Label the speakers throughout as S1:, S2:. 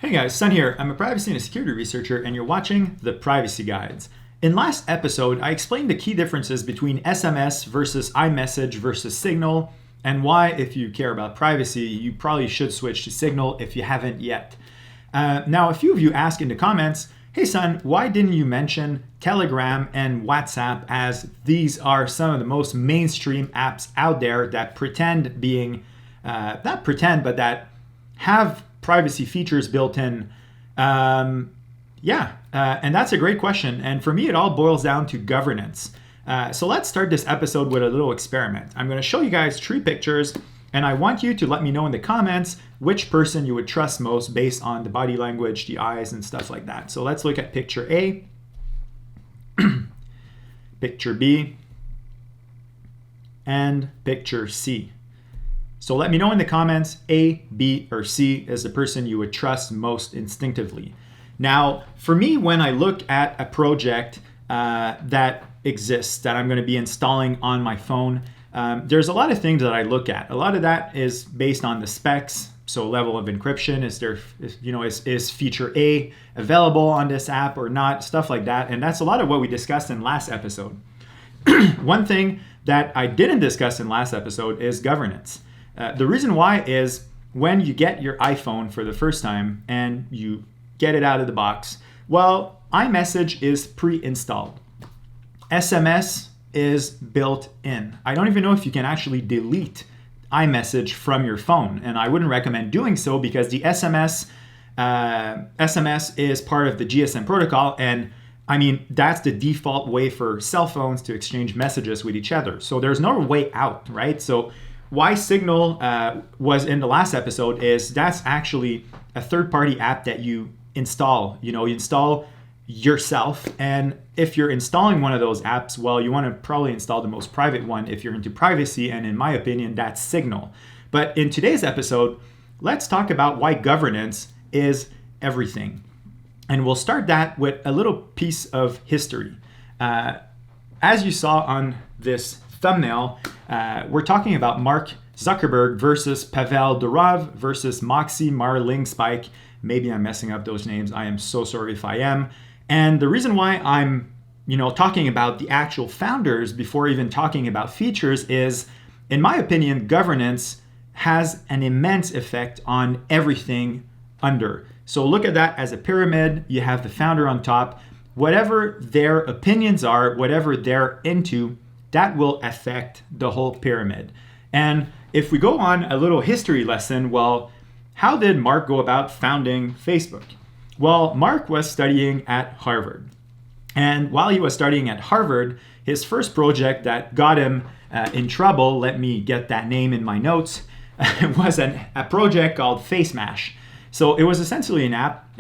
S1: Hey guys, Sun here. I'm a privacy and a security researcher, and you're watching The Privacy Guides. In last episode, I explained the key differences between SMS versus iMessage versus Signal, and why, if you care about privacy, you probably should switch to Signal if you haven't yet. Now, a few of you asked in the comments, hey Sun, why didn't you mention Telegram and WhatsApp, as these are some of the most mainstream apps out there that pretend being, not pretend, but that have privacy features built in? And that's a great question. And for me, it all boils down to governance. So let's start this episode with a little experiment. I'm going to show you guys 3 pictures, and I want you to let me know in the comments which person you would trust most based on the body language, the eyes, and stuff like that. So let's look at picture A, picture B, and picture C. So let me know in the comments, A, B, or C is the person you would trust most instinctively. Now, for me, when I look at a project that exists that I'm going to be installing on my phone, there's a lot of things that I look at. A lot of that is based on the specs. So level of encryption, is feature A available on this app or not, stuff like that. And that's a lot of what we discussed in last episode. One thing that I didn't discuss in last episode is governance. The reason why is when you get your iPhone for the first time and you get it out of the box, well, iMessage is pre-installed. SMS is built in. I don't even know if you can actually delete iMessage from your phone, and I wouldn't recommend doing so because the SMS is part of the GSM protocol, and I mean, that's the default way for cell phones to exchange messages with each other. So there's no way out, right? So why Signal was in the last episode is that's actually a third-party app that you install. You install yourself, and if you're installing one of those apps, well, you want to probably install the most private one if you're into privacy, and in my opinion, that's Signal. But in today's episode, let's talk about why governance is everything. And we'll start that with a little piece of history. As you saw on this thumbnail, we're talking about Mark Zuckerberg versus Pavel Durov versus Moxie Spike. Maybe I'm messing up those names. I am so sorry if I am. And the reason why I'm, talking about the actual founders before even talking about features is, in my opinion, governance has an immense effect on everything under. So look at that as a pyramid. You have the founder on top. Whatever their opinions are, whatever they're into, that will affect the whole pyramid. And if we go on a little history lesson, well, how did Mark go about founding Facebook? Well, Mark was studying at Harvard. And while he was studying at Harvard, his first project that got him in trouble, let me get that name in my notes, was a project called Face Mash. So it was essentially an app, it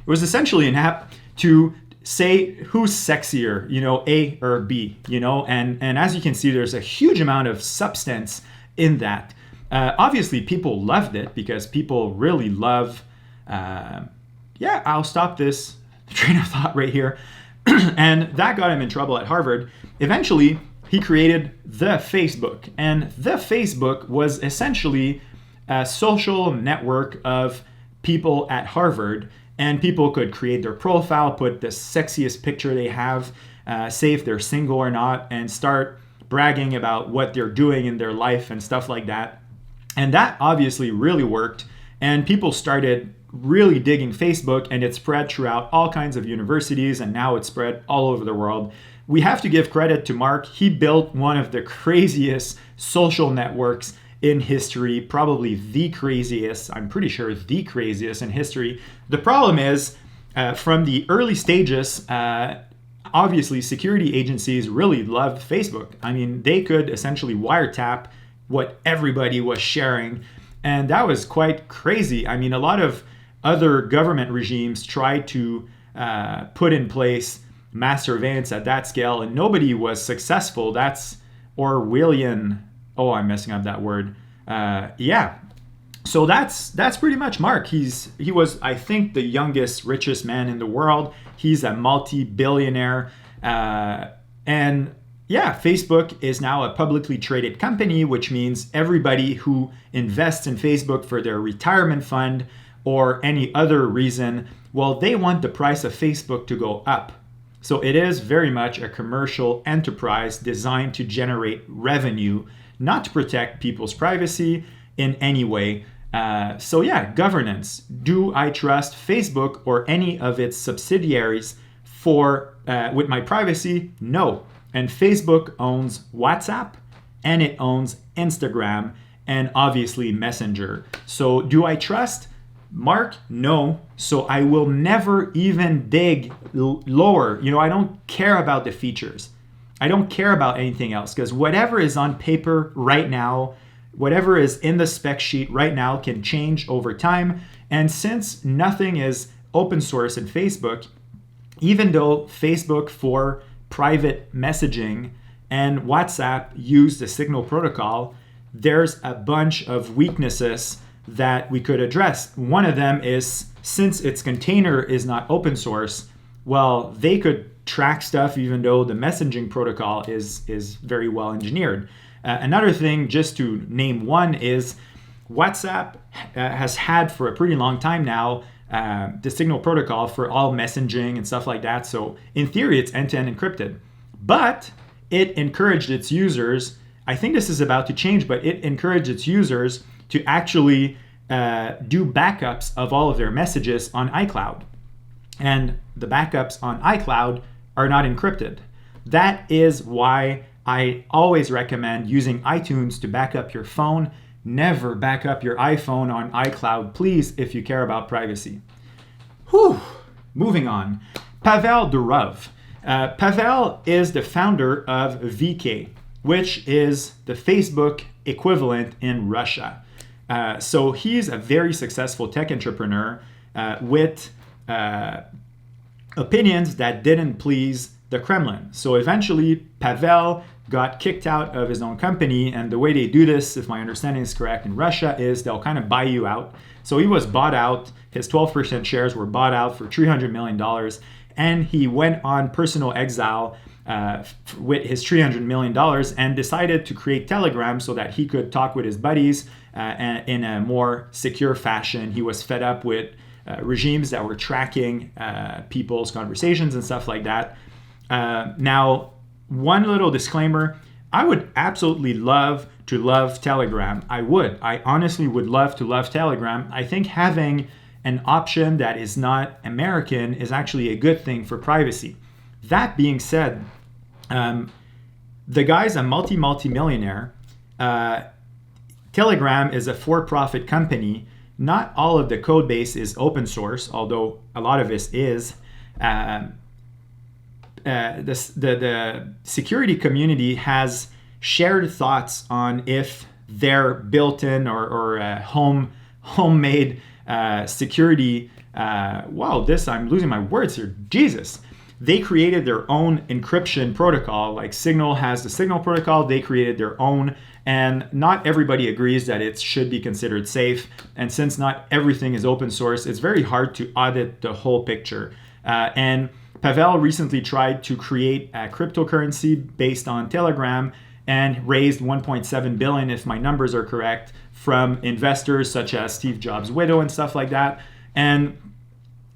S1: was essentially an app to say who's sexier, A or B, and as you can see, there's a huge amount of substance in that. Obviously, people loved it because people really love, I'll stop this train of thought right here. And that got him in trouble at Harvard. Eventually, he created the Facebook, and the Facebook was essentially a social network of people at Harvard, and people could create their profile, put the sexiest picture they have, say if they're single or not, and start bragging about what they're doing in their life and stuff like that. And that obviously really worked, and people started really digging Facebook, and it spread throughout all kinds of universities, and now it's spread all over the world. We have to give credit to Mark. He built one of the craziest social networks in history, probably the craziest, I'm pretty sure the craziest in history. The problem is, from the early stages, obviously security agencies really loved Facebook. I mean, they could essentially wiretap what everybody was sharing, and that was quite crazy. I mean, a lot of other government regimes tried to put in place mass surveillance at that scale, and nobody was successful. That's Orwellian. Oh, I'm messing up that word. So that's pretty much Mark. He was, I think, the youngest, richest man in the world. He's a multi-billionaire. And Facebook is now a publicly traded company, which means everybody who invests in Facebook for their retirement fund or any other reason, well, they want the price of Facebook to go up. So it is very much a commercial enterprise designed to generate revenue, not to protect people's privacy in any way. So yeah, governance. Do I trust Facebook or any of its subsidiaries with my privacy? No. And Facebook owns WhatsApp, and it owns Instagram, and obviously Messenger. So do I trust Mark? No. So I will never even dig lower. I don't care about the features. I don't care about anything else, because whatever is on paper right now, whatever is in the spec sheet right now can change over time. And since nothing is open source in Facebook, even though Facebook for private messaging and WhatsApp use the Signal protocol, there's a bunch of weaknesses that we could address. One of them is, since its container is not open source, well, they could track stuff even though the messaging protocol is very well engineered. Another thing, just to name one, is WhatsApp has had for a pretty long time now the Signal protocol for all messaging and stuff like that. So in theory, it's end-to-end encrypted. But it encouraged its users, I think this is about to change, but it encouraged its users to actually do backups of all of their messages on iCloud. And the backups on iCloud are not encrypted. That is why I always recommend using iTunes to back up your phone. Never back up your iPhone on iCloud, please, if you care about privacy. Whew. Moving on. Pavel Durov. Pavel is the founder of VK, which is the Facebook equivalent in Russia. So he's a very successful tech entrepreneur with opinions that didn't please the Kremlin. So eventually, Pavel got kicked out of his own company, and the way they do this, if my understanding is correct, in Russia is they'll kind of buy you out. So he was bought out, his 12% shares were bought out for $300 million, and he went on personal exile with his $300 million and decided to create Telegram so that he could talk with his buddies in a more secure fashion. He was fed up with regimes that were tracking people's conversations and stuff like that. Now, one little disclaimer, I would absolutely love Telegram. I honestly would love to love Telegram. I think having an option that is not American is actually a good thing for privacy. That being said, the guy's a multi-millionaire. Telegram is a for-profit company. Not all of the code base is open source, although a lot of it is. The security community has shared thoughts on if their built-in or homemade security. I'm losing my words here. Jesus. They created their own encryption protocol. Like Signal has the Signal protocol. They created their own, and not everybody agrees that it should be considered safe. And since not everything is open source, it's very hard to audit the whole picture. And Pavel recently tried to create a cryptocurrency based on Telegram and raised $1.7 billion, if my numbers are correct, from investors such as Steve Jobs' widow and stuff like that. And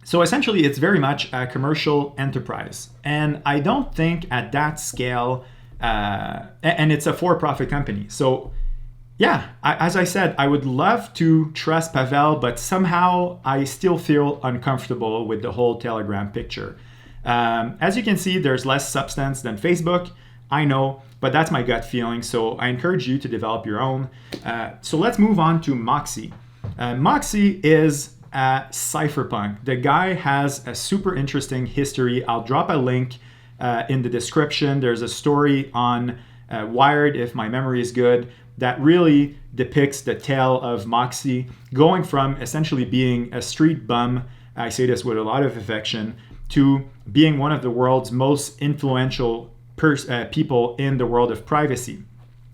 S1: so essentially, it's very much a commercial enterprise. And I don't think at that scale, and it's a for-profit company. So yeah, as I said, I would love to trust Pavel, but somehow I still feel uncomfortable with the whole Telegram picture. As you can see, there's less substance than Facebook. I know, but that's my gut feeling. So I encourage you to develop your own. So let's move on to Moxie. Moxie is cypherpunk. The guy has a super interesting history. I'll drop a link in the description. There's a story on Wired, if my memory is good, that really depicts the tale of Moxie going from essentially being a street bum, I say this with a lot of affection, to being one of the world's most influential people in the world of privacy.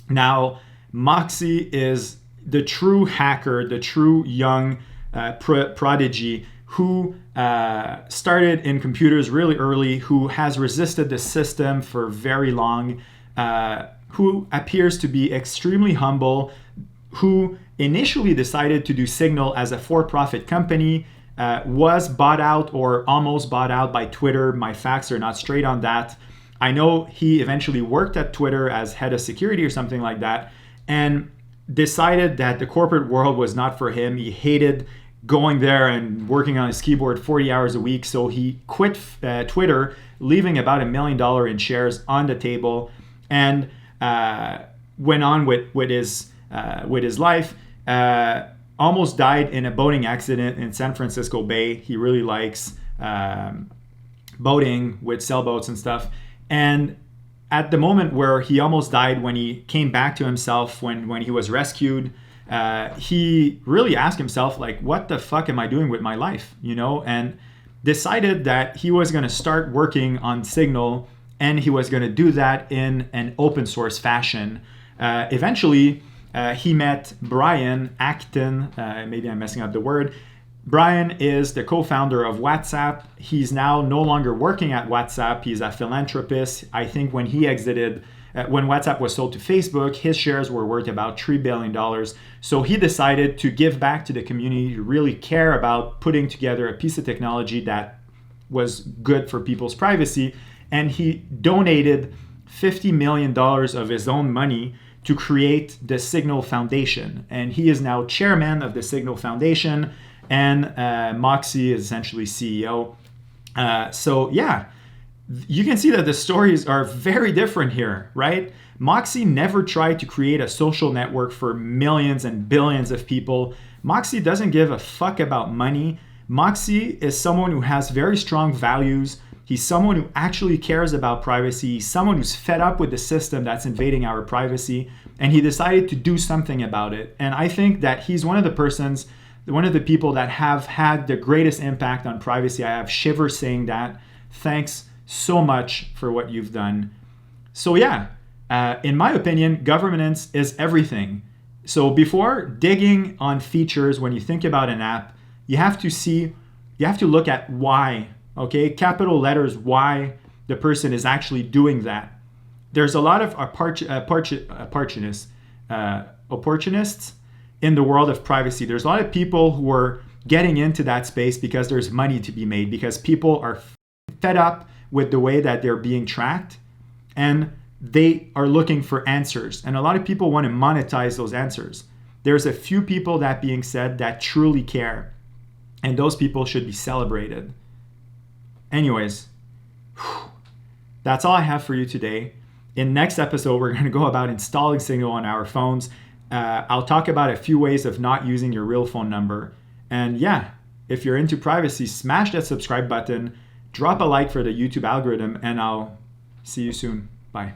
S1: Now, Moxie is the true hacker, the true young prodigy who started in computers really early, who has resisted the system for very long, who appears to be extremely humble, who initially decided to do Signal as a for-profit company, was bought out or almost bought out by Twitter. My facts are not straight on that. I know he eventually worked at Twitter as head of security or something like that, and decided that the corporate world was not for him. He hated going there and working on his keyboard 40 hours a week. So he quit Twitter, leaving about $1 million in shares on the table, and went on with his life. Almost died in a boating accident in San Francisco Bay. He really likes boating with sailboats and stuff. And at the moment where he almost died, when he came back to himself, when he was rescued, he really asked himself, like, what the fuck am I doing with my life? And decided that he was going to start working on Signal, and he was going to do that in an open source fashion. Eventually, he met Brian Acton. Maybe I'm messing up the word. Brian is the co-founder of WhatsApp. He's now no longer working at WhatsApp. He's a philanthropist. I think when he exited, when WhatsApp was sold to Facebook, his shares were worth about $3 billion. So he decided to give back to the community, to really care about putting together a piece of technology that was good for people's privacy. And he donated $50 million of his own money to create the Signal Foundation. And he is now chairman of the Signal Foundation, and Moxie is essentially CEO. So yeah, you can see that the stories are very different here, right? Moxie never tried to create a social network for millions and billions of people. Moxie doesn't give a fuck about money. Moxie is someone who has very strong values. He's someone who actually cares about privacy. He's someone who's fed up with the system that's invading our privacy, and he decided to do something about it. And I think that he's one of the people that have had the greatest impact on privacy. I have shivers saying that. Thanks so much for what you've done. So yeah, in my opinion, governance is everything. So before digging on features, when you think about an app, you have to look at why. Okay, capital letters, why the person is actually doing that. There's a lot of opportunists in the world of privacy. There's a lot of people who are getting into that space because there's money to be made, because people are fed up with the way that they're being tracked, and they are looking for answers. And a lot of people want to monetize those answers. There's a few people, that being said, that truly care, and those people should be celebrated. Anyways, that's all I have for you today. In next episode, we're going to go about installing Signal on our phones. I'll talk about a few ways of not using your real phone number. And yeah, if you're into privacy, smash that subscribe button, drop a like for the YouTube algorithm, and I'll see you soon. Bye.